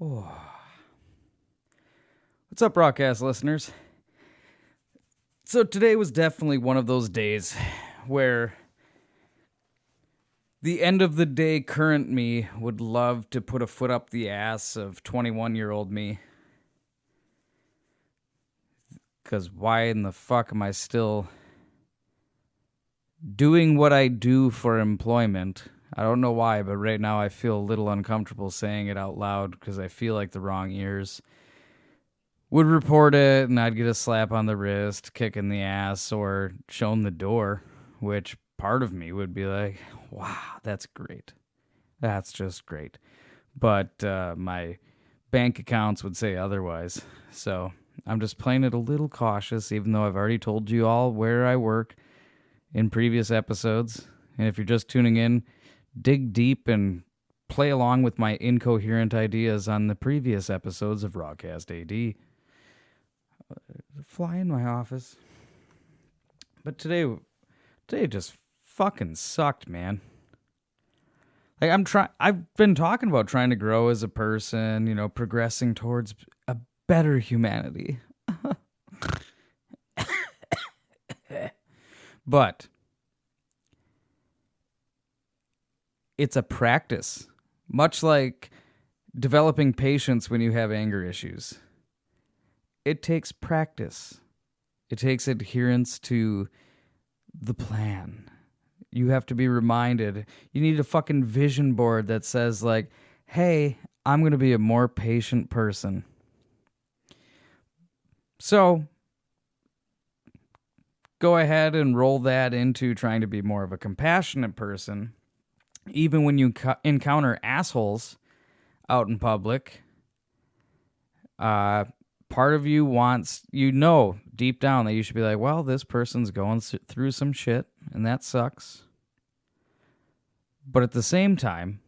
Oh. What's up, Rawcast listeners? So today was definitely one of those days where the end of the day current me would love to put a foot up the ass of 21-year-old me. Because why in the fuck am I still doing what I do for employment? I don't know why, but right now I feel a little uncomfortable saying it out loud because I feel like the wrong ears would report it and I'd get a slap on the wrist, kick in the ass, or shown the door, which part of me would be like, wow, that's great. That's just great. But my bank accounts would say otherwise. So I'm just playing it a little cautious, even though I've already told you all where I work in previous episodes. And if you're just tuning in, dig deep and play along with my incoherent ideas on the previous episodes of Rawcast AD. Fly in my office. But today just fucking sucked, man. Like I've been talking about trying to grow as a person, progressing towards a better humanity. But it's a practice, much like developing patience when you have anger issues. It takes practice. It takes adherence to the plan. You have to be reminded. You need a fucking vision board that says, like, hey, I'm going to be a more patient person. So go ahead and roll that into trying to be more of a compassionate person. Even when you encounter assholes out in public, part of you wants, deep down that you should be like, well, this person's going through some shit, and that sucks. But at the same time,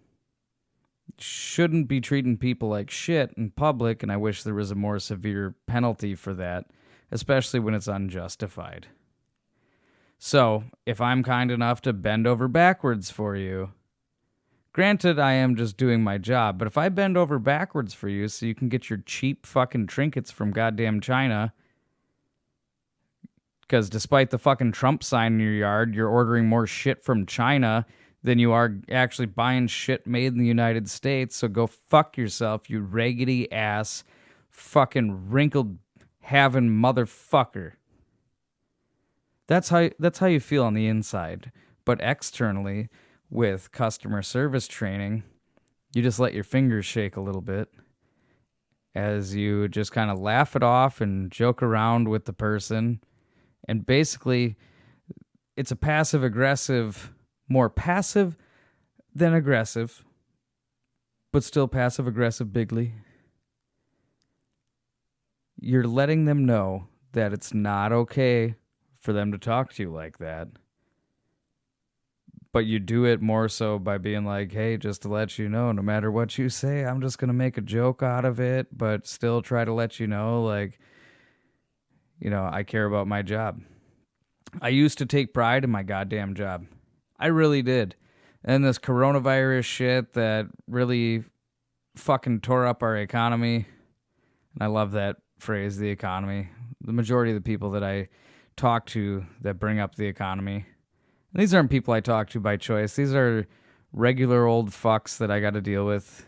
shouldn't be treating people like shit in public, and I wish there was a more severe penalty for that, especially when it's unjustified. So, if I'm kind enough to bend over backwards for you, granted, I am just doing my job, but if I bend over backwards for you so you can get your cheap fucking trinkets from goddamn China, because despite the fucking Trump sign in your yard, you're ordering more shit from China than you are actually buying shit made in the United States, so go fuck yourself, you raggedy ass, fucking wrinkled having motherfucker. That's how you feel on the inside, but externally, with customer service training, you just let your fingers shake a little bit as you just kind of laugh it off and joke around with the person. And basically, it's a passive-aggressive, more passive than aggressive, but still passive-aggressive bigly. You're letting them know that it's not okay for them to talk to you like that. But you do it more so by being like, hey, just to let you know, no matter what you say, I'm just going to make a joke out of it, but still try to let you know, like, I care about my job. I used to take pride in my goddamn job. I really did. And this coronavirus shit that really fucking tore up our economy. And I love that phrase, the economy. The majority of the people that I talk to that bring up the economy, these aren't people I talk to by choice. These are regular old fucks that I got to deal with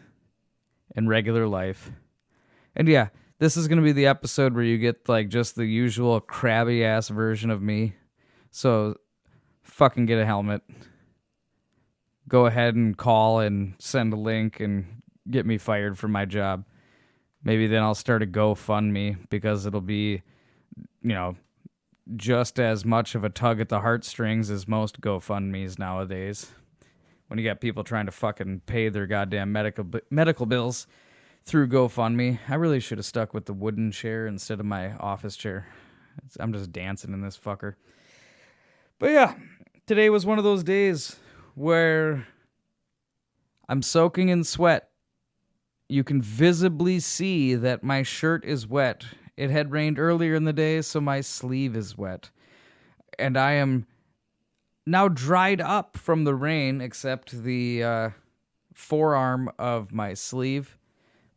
in regular life. And yeah, this is going to be the episode where you get like just the usual crabby ass version of me. So fucking get a helmet. Go ahead and call and send a link and get me fired from my job. Maybe then I'll start a GoFundMe because it'll be, just as much of a tug at the heartstrings as most GoFundMes nowadays. When you got people trying to fucking pay their goddamn medical bills through GoFundMe. I really should have stuck with the wooden chair instead of my office chair. I'm just dancing in this fucker. But yeah, today was one of those days where I'm soaking in sweat. You can visibly see that my shirt is wet. It had rained earlier in the day, so my sleeve is wet. And I am now dried up from the rain, except the forearm of my sleeve.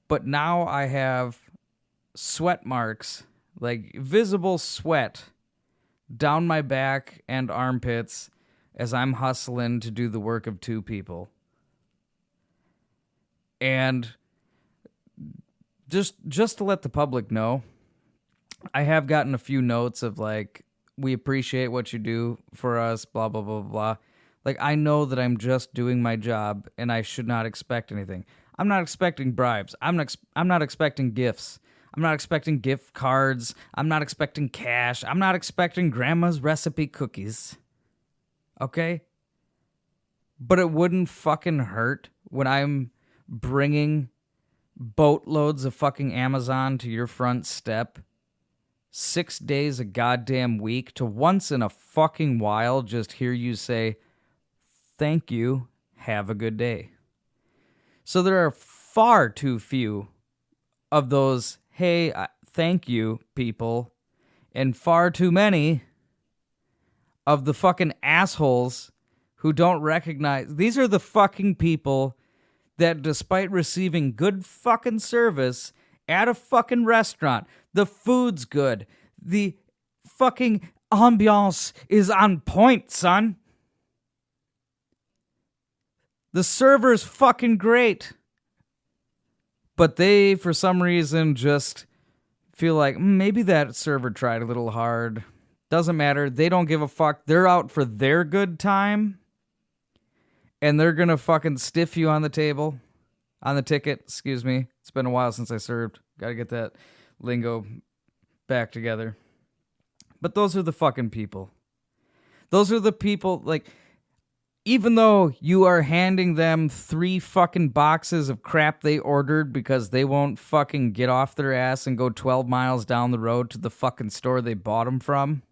But now I have sweat marks, like visible sweat down my back and armpits as I'm hustling to do the work of two people. And just to let the public know, I have gotten a few notes of like, we appreciate what you do for us, blah, blah, blah, blah. Like, I know that I'm just doing my job and I should not expect anything. I'm not expecting bribes. I'm not expecting gifts. I'm not expecting gift cards. I'm not expecting cash. I'm not expecting grandma's recipe cookies. Okay? But it wouldn't fucking hurt when I'm bringing boatloads of fucking Amazon to your front step 6 days a goddamn week to once in a fucking while just hear you say, thank you, have a good day. So there are far too few of those, hey, thank you people, and far too many of the fucking assholes who don't recognize. These are the fucking people that despite receiving good fucking service at a fucking restaurant, the food's good, the fucking ambiance is on point, son. The server's fucking great. But they, for some reason, just feel like maybe that server tried a little hard. Doesn't matter. They don't give a fuck. They're out for their good time. And they're going to fucking stiff you on the table. On the ticket, excuse me. It's been a while since I served. Got to get that lingo back together. But those are the fucking people. Those are the people, like, even though you are handing them 3 fucking boxes of crap they ordered because they won't fucking get off their ass and go 12 miles down the road to the fucking store they bought them from.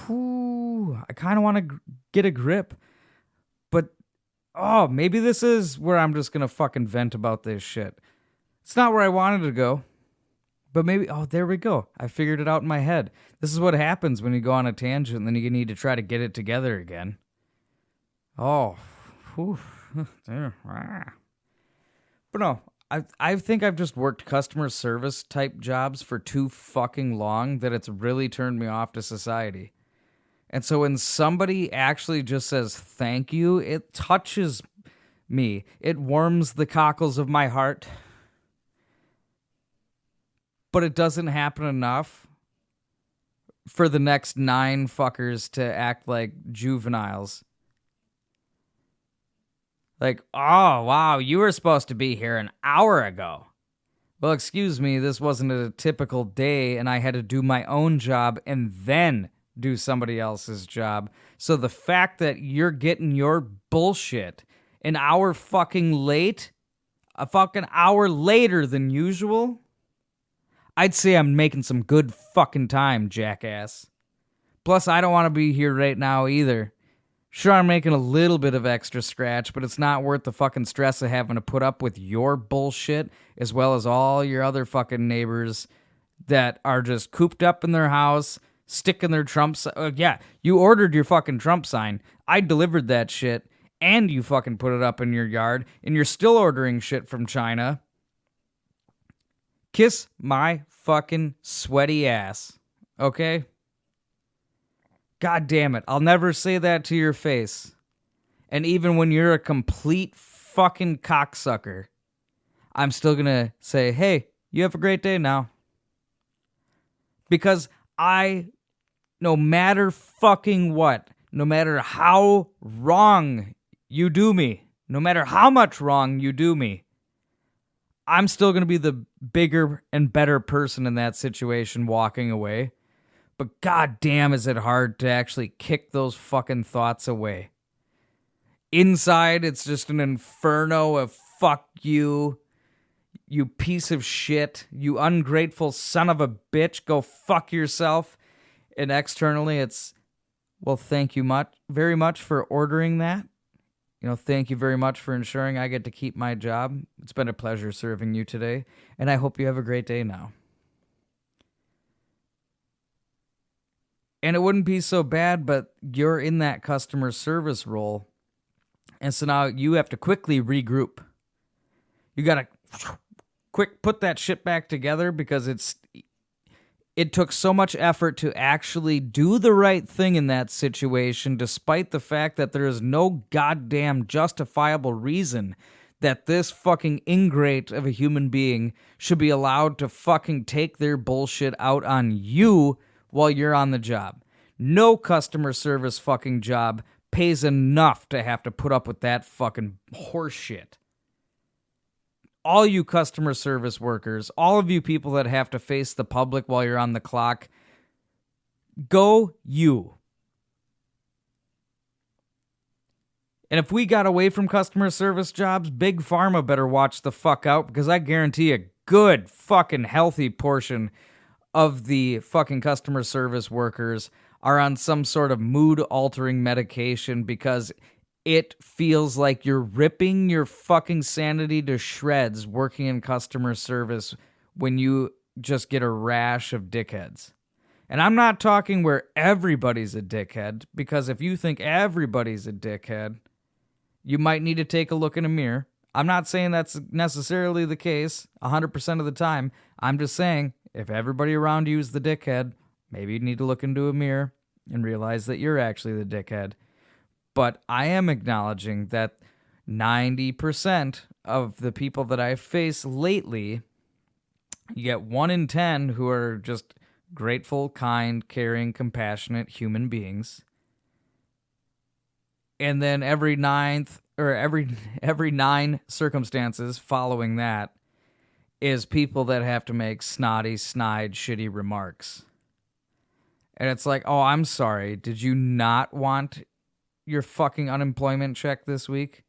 Whew, I kind of want to get a grip. But, oh, maybe this is where I'm just going to fucking vent about this shit. It's not where I wanted to go. But maybe, oh, there we go. I figured it out in my head. This is what happens when you go on a tangent and then you need to try to get it together again. Oh, whew. But no, I think I've just worked customer service type jobs for too fucking long that it's really turned me off to society. And so when somebody actually just says thank you, it touches me. It warms the cockles of my heart. But it doesn't happen enough for the next 9 fuckers to act like juveniles. Like, oh, wow, you were supposed to be here an hour ago. Well, excuse me, this wasn't a typical day, and I had to do my own job and then do somebody else's job. So the fact that you're getting your bullshit an hour fucking late, a fucking hour later than usual, I'd say I'm making some good fucking time, jackass. Plus, I don't want to be here right now either. Sure, I'm making a little bit of extra scratch, but it's not worth the fucking stress of having to put up with your bullshit, as well as all your other fucking neighbors that are just cooped up in their house, sticking their Trump sign. Yeah, you ordered your fucking Trump sign. I delivered that shit, and you fucking put it up in your yard, and you're still ordering shit from China. Kiss my fucking sweaty ass, okay? God damn it, I'll never say that to your face. And even when you're a complete fucking cocksucker, I'm still gonna say, hey, you have a great day now. Because no matter fucking what, no matter how wrong you do me, no matter how much wrong you do me, I'm still going to be the bigger and better person in that situation walking away. But goddamn is it hard to actually kick those fucking thoughts away. Inside, it's just an inferno of fuck you, you piece of shit, you ungrateful son of a bitch, go fuck yourself. And externally, it's, well, thank you very much for ordering that. You know, thank you very much for ensuring I get to keep my job. It's been a pleasure serving you today, and I hope you have a great day now. And it wouldn't be so bad, but you're in that customer service role, and so now you have to quickly regroup. You got to quick put that shit back together because it took so much effort to actually do the right thing in that situation, despite the fact that there is no goddamn justifiable reason that this fucking ingrate of a human being should be allowed to fucking take their bullshit out on you while you're on the job. No customer service fucking job pays enough to have to put up with that fucking horseshit. All you customer service workers, all of you people that have to face the public while you're on the clock, go you. And if we got away from customer service jobs, Big Pharma better watch the fuck out, because I guarantee a good fucking healthy portion of the fucking customer service workers are on some sort of mood-altering medication because it feels like you're ripping your fucking sanity to shreds working in customer service when you just get a rash of dickheads. And I'm not talking where everybody's a dickhead, because if you think everybody's a dickhead, you might need to take a look in a mirror. I'm not saying that's necessarily the case 100% of the time. I'm just saying, if everybody around you is the dickhead, maybe you need to look into a mirror and realize that you're actually the dickhead. But I am acknowledging that 90% of the people that I've faced lately, you get 1 in 10 who are just grateful, kind, caring, compassionate human beings. And then every 9 circumstances following that is people that have to make snotty, snide, shitty remarks. And it's like, oh, I'm sorry. Did you not want your fucking unemployment check this week?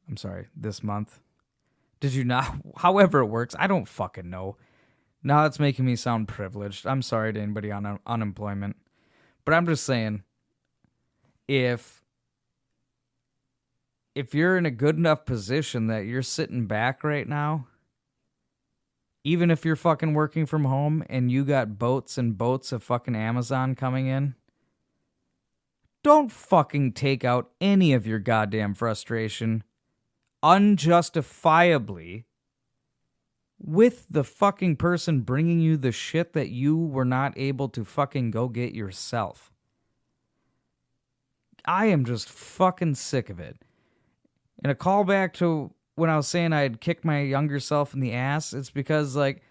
I'm sorry, this month. Did you not? However it works, I don't fucking know. Now it's making me sound privileged. I'm sorry to anybody on unemployment. But I'm just saying, if you're in a good enough position that you're sitting back right now, even if you're fucking working from home and you got boats and boats of fucking Amazon coming in, don't fucking take out any of your goddamn frustration unjustifiably with the fucking person bringing you the shit that you were not able to fucking go get yourself. I am just fucking sick of it. And a callback to when I was saying I'd kick my younger self in the ass, it's because, like,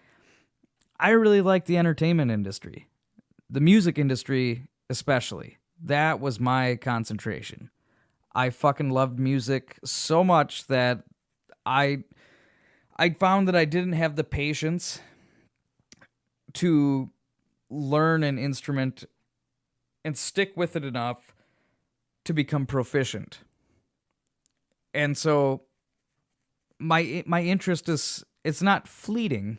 I really like the entertainment industry. The music industry especially. That was my concentration. I fucking loved music so much that I found that I didn't have the patience to learn an instrument and stick with it enough to become proficient. And so my interest is, it's not fleeting,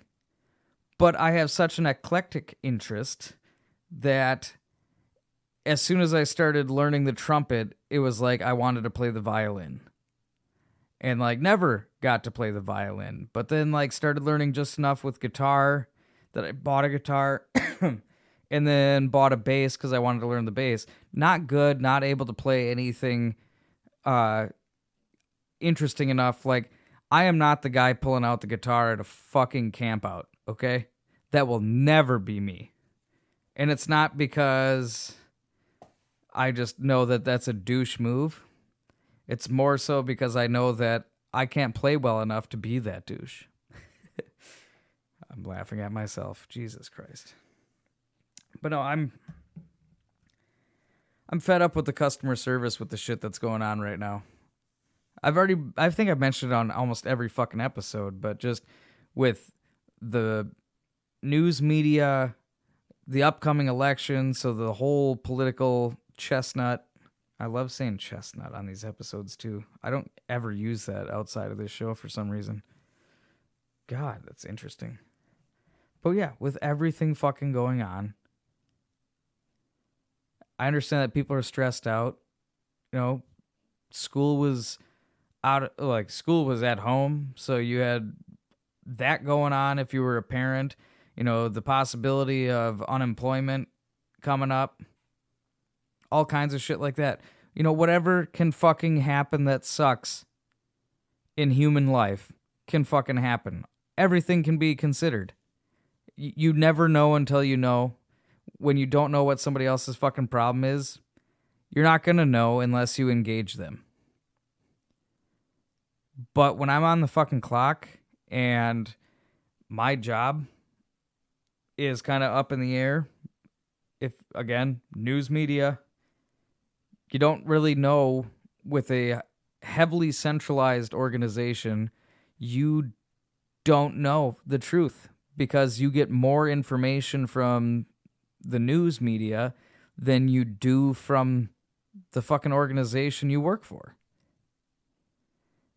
but I have such an eclectic interest that as soon as I started learning the trumpet, it was like I wanted to play the violin. And like never got to play the violin, but then like started learning just enough with guitar that I bought a guitar and then bought a bass because I wanted to learn the bass. Not good, not able to play anything interesting enough. Like, I am not the guy pulling out the guitar at a fucking camp out, okay? That will never be me. And it's not because I just know that that's a douche move. It's more so because I know that I can't play well enough to be that douche. I'm laughing at myself. Jesus Christ. But no, I'm fed up with the customer service with the shit that's going on right now. I think I've mentioned it on almost every fucking episode, but just with the news media, the upcoming election, so the whole political chestnut. I love saying chestnut on these episodes too. I don't ever use that outside of this show for some reason. God, that's interesting. But yeah, with everything fucking going on, I understand that people are stressed out. You know, school was school was at home, so you had that going on if you were a parent. You know, the possibility of unemployment coming up. All kinds of shit like that. You know, whatever can fucking happen that sucks in human life can fucking happen. Everything can be considered. You never know until you know. When you don't know what somebody else's fucking problem is, you're not going to know unless you engage them. But when I'm on the fucking clock and my job is kind of up in the air, if, again, news media, you don't really know. With a heavily centralized organization, you don't know the truth because you get more information from the news media than you do from the fucking organization you work for.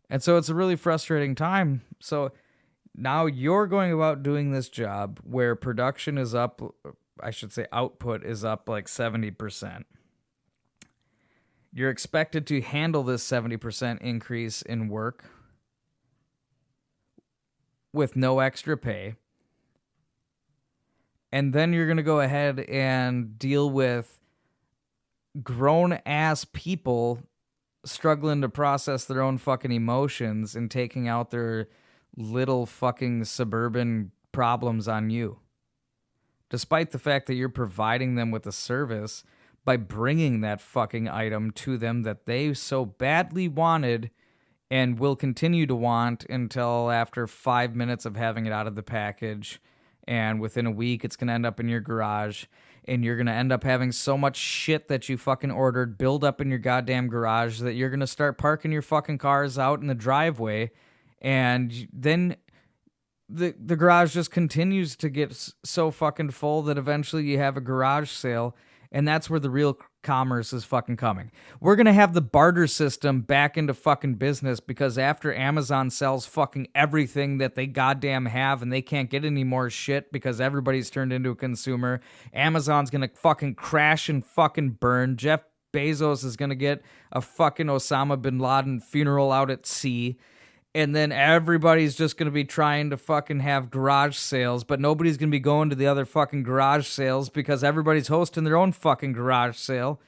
And so it's a really frustrating time. So now you're going about doing this job where production is up, I should say output is up like 70%. You're expected to handle this 70% increase in work with no extra pay. And then you're going to go ahead and deal with grown-ass people struggling to process their own fucking emotions and taking out their little fucking suburban problems on you. Despite the fact that you're providing them with a service by bringing that fucking item to them that they so badly wanted and will continue to want until after 5 minutes of having it out of the package. And within a week, it's going to end up in your garage. And you're going to end up having so much shit that you fucking ordered build up in your goddamn garage that you're going to start parking your fucking cars out in the driveway. And then the garage just continues to get so fucking full that eventually you have a garage sale. And that's where the real commerce is fucking coming. We're going to have the barter system back into fucking business because after Amazon sells fucking everything that they goddamn have and they can't get any more shit because everybody's turned into a consumer, Amazon's going to fucking crash and fucking burn. Jeff Bezos is going to get a fucking Osama bin Laden funeral out at sea. And then everybody's just going to be trying to fucking have garage sales, but nobody's going to be going to the other fucking garage sales because everybody's hosting their own fucking garage sale.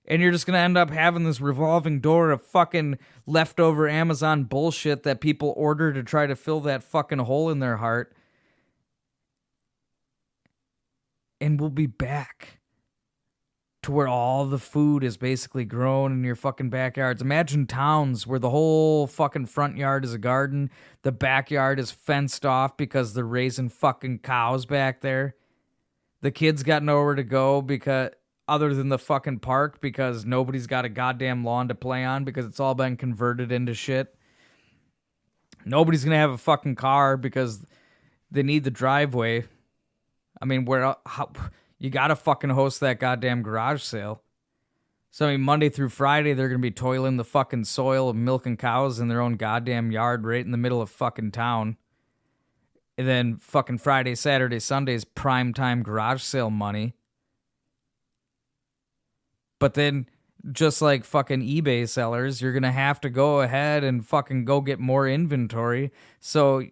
And you're just going to end up having this revolving door of fucking leftover Amazon bullshit that people order to try to fill that fucking hole in their heart. And we'll be back to where all the food is basically grown in your fucking backyards. Imagine towns where the whole fucking front yard is a garden. The backyard is fenced off because they're raising fucking cows back there. The kids got nowhere to go because other than the fucking park because nobody's got a goddamn lawn to play on because it's all been converted into shit. Nobody's going to have a fucking car because they need the driveway. I mean, you got to fucking host that goddamn garage sale. So, I mean, Monday through Friday, they're going to be toiling the fucking soil of milking cows in their own goddamn yard right in the middle of fucking town. And then fucking Friday, Saturday, Sunday's primetime garage sale money. But then, just like fucking eBay sellers, you're going to have to go ahead and fucking go get more inventory. So,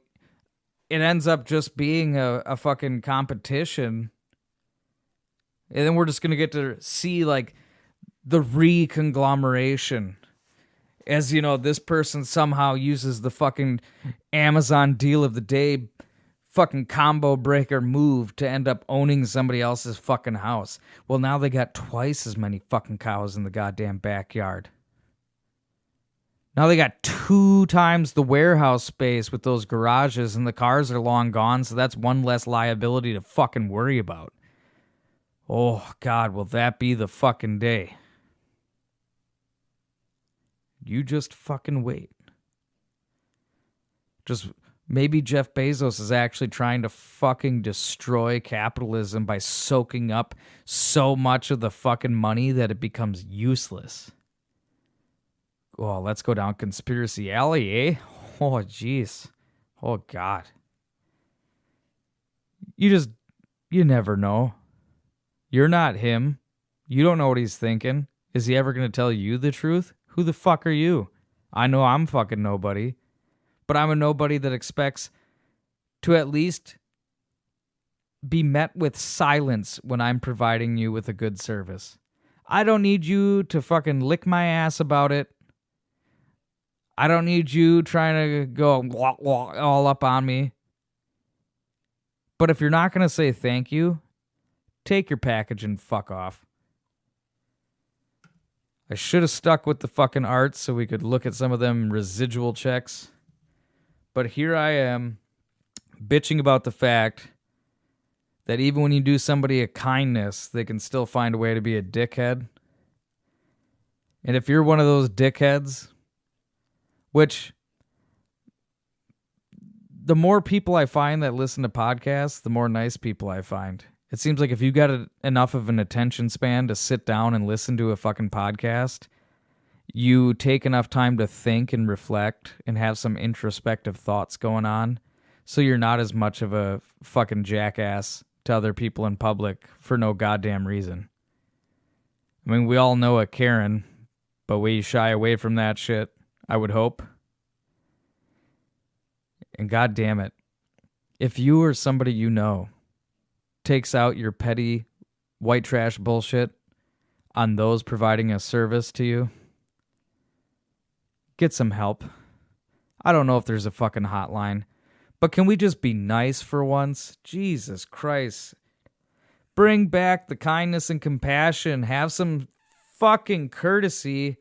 it ends up just being a fucking competition. And then we're just going to get to see, like, the re-conglomeration. As, you know, this person somehow uses the fucking Amazon deal of the day fucking combo breaker move to end up owning somebody else's fucking house. Well, now they got twice as many fucking cows in the goddamn backyard. Now they got 2 times the warehouse space with those garages, and the cars are long gone, so that's one less liability to fucking worry about. Oh, God, will that be the fucking day? You just fucking wait. Just maybe Jeff Bezos is actually trying to fucking destroy capitalism by soaking up so much of the fucking money that it becomes useless. Oh, let's go down conspiracy alley, eh? Oh, jeez. Oh, God. You never know. You're not him. You don't know what he's thinking. Is he ever going to tell you the truth? Who the fuck are you? I know I'm fucking nobody. But I'm a nobody that expects to at least be met with silence when I'm providing you with a good service. I don't need you to fucking lick my ass about it. I don't need you trying to go all up on me. But if you're not going to say thank you, take your package and fuck off. I should have stuck with the fucking art so we could look at some of them residual checks. But here I am, bitching about the fact that even when you do somebody a kindness, they can still find a way to be a dickhead. And if you're one of those dickheads, which the more people I find that listen to podcasts, the more nice people I find. It seems like if you got enough of an attention span to sit down and listen to a fucking podcast, you take enough time to think and reflect and have some introspective thoughts going on, so you're not as much of a fucking jackass to other people in public for no goddamn reason. I mean, we all know a Karen, but we shy away from that shit, I would hope. And god damn it, if you or somebody you know takes out your petty white trash bullshit on those providing a service to you, get some help. I don't know if there's a fucking hotline, but can we just be nice for once? Jesus Christ. Bring back the kindness and compassion. Have some fucking courtesy,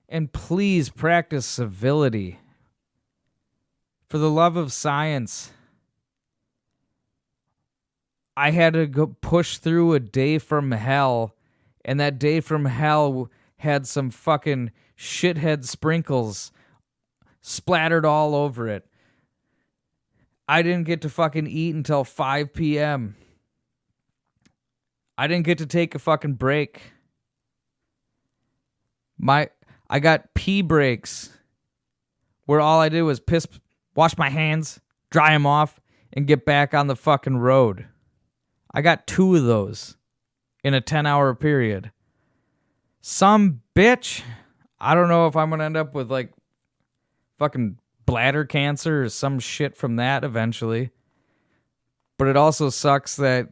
and please practice civility. For the love of science. I had to go push through a day from hell, and that day from hell had some fucking shithead sprinkles splattered all over it. I didn't get to fucking eat until 5 p.m. I didn't get to take a fucking break. I got pee breaks where all I did was wash my hands, dry them off, and get back on the fucking road. I got 2 of those in a 10-hour period. Some bitch. I don't know if I'm going to end up with like fucking bladder cancer or some shit from that eventually. But it also sucks that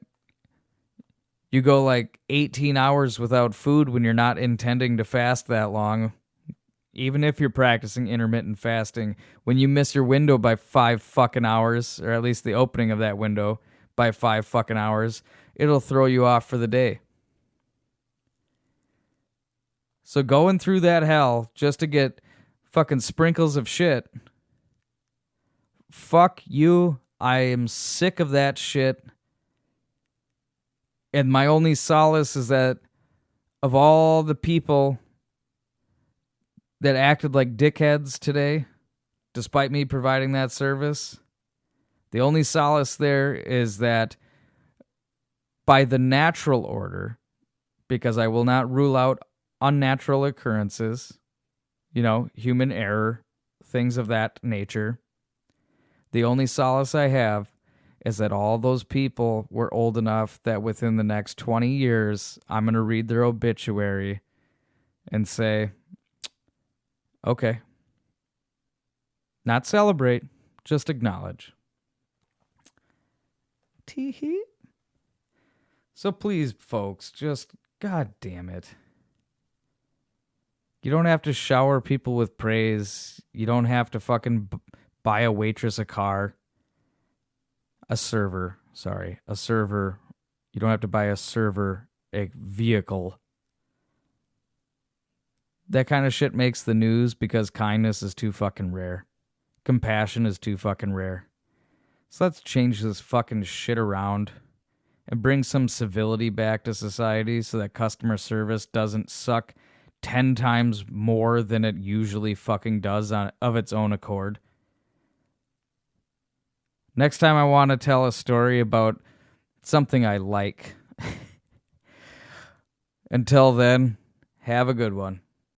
you go like 18 hours without food when you're not intending to fast that long. Even if you're practicing intermittent fasting, when you miss your window by 5 fucking hours, or at least the opening of that window by 5 fucking hours, it'll throw you off for the day. So going through that hell just to get fucking sprinkles of shit, fuck you. I am sick of that shit. And my only solace is that of all the people that acted like dickheads today, despite me providing that service, the only solace there is that by the natural order, because I will not rule out unnatural occurrences, human error, things of that nature, the only solace I have is that all those people were old enough that within the next 20 years, I'm going to read their obituary and say, okay, not celebrate, just acknowledge. Tee-hee. So please, folks, just, god damn it. You don't have to shower people with praise. You don't have to fucking buy a waitress a car. A server. You don't have to buy a server a vehicle. That kind of shit makes the news because kindness is too fucking rare. Compassion is too fucking rare. So let's change this fucking shit around and bring some civility back to society so that customer service doesn't suck 10 times more than it usually fucking does of its own accord. Next time I want to tell a story about something I like. Until then, have a good one.